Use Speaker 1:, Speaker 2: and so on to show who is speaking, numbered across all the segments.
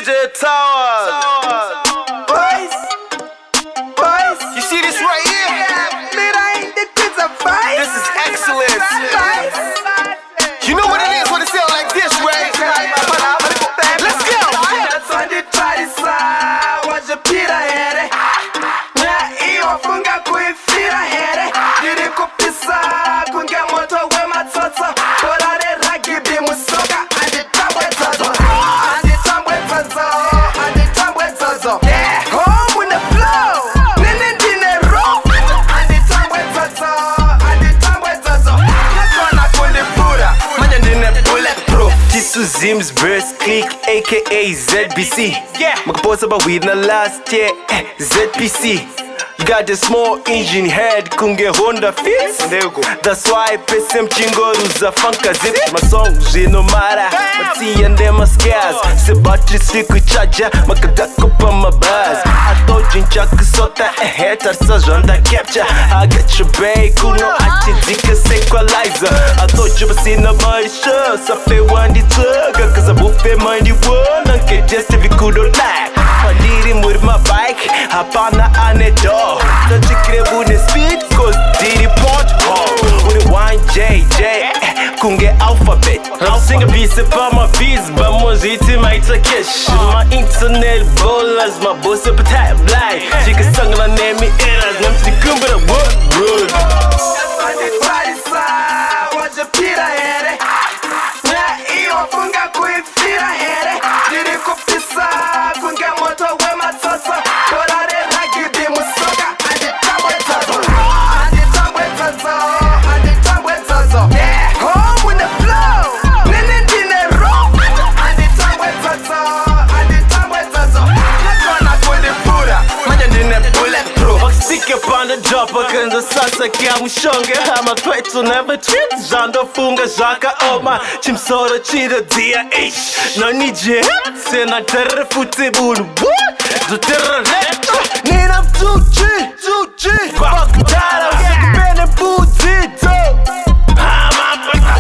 Speaker 1: DJ Towers.
Speaker 2: Boys,
Speaker 1: You see this right here?
Speaker 2: man, I ain't the kids of fight.
Speaker 1: This is excellence. You know what it is when it sound like this, right? Let's go.
Speaker 2: Wajapira here na iyo funga kuifira here diri kupisa kunge moto we matata borare ragibi musoka anditambwe tazo home in the flow nene ndine rock anditambwe tazo nakona kundipura manje ndine bulletproof
Speaker 1: Tisu Zims Burst Click aka ZBC. Makaposa ba weed na last year ZPC. You got the small engine head kunge Honda fits. That's why pesem chingoru za funka zip. My song no matter Mati and them scares. Se battery siku charger makadako pa my buzz. I told you chaka sota hater sa jonda capture. I get your bay kuno achi dika equalizer. I told you basi na maisha sa fe wandi tuga cause I won't pay money one anke just if you could lie. I did him with my bike hapana anedor. So chikre bune speed cause didi port with the wine JJ kunge alphabet. I'm singing piece about my beats but moziti maita cash. My internet bowlers my boss up tap blind. Chika sung na name me eras nam stikumba the world.
Speaker 2: Wajapira here na iyo funga kuifira here diri kupisa kunge moto we matata borare ragibi musoka anditambwe tazo home in the flow nene ndine rock anditambwe tazo nakona kundipura manje ndine bulletproof.
Speaker 1: Stick up on the dropper kanza sasa kia mshonge hama kwetu never treat jando funga jaka oma chimsoro chida dia ish no nije sena terre futi bulu do terre nina 2G fuck dara bene butito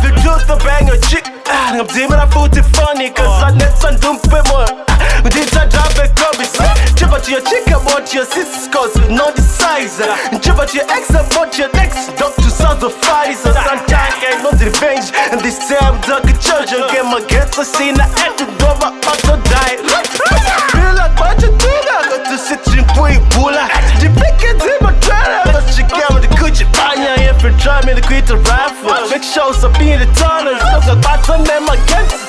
Speaker 1: the truth of bang a chick I'm demon I put it funny cause I net some dumpe more we did that drop a copy chip out your chick about your sis cause no the size chip out your ex about your next doctor sounds of fights so sometimes I know the revenge and this time dog a church and get my gets I see na at the door my auto die feel like what you do I got to sit in pui bula the picket in my trailer but she came with the Gucci banya if you try me to quit the rifle make sure so be the tunnel cause I got some in my guts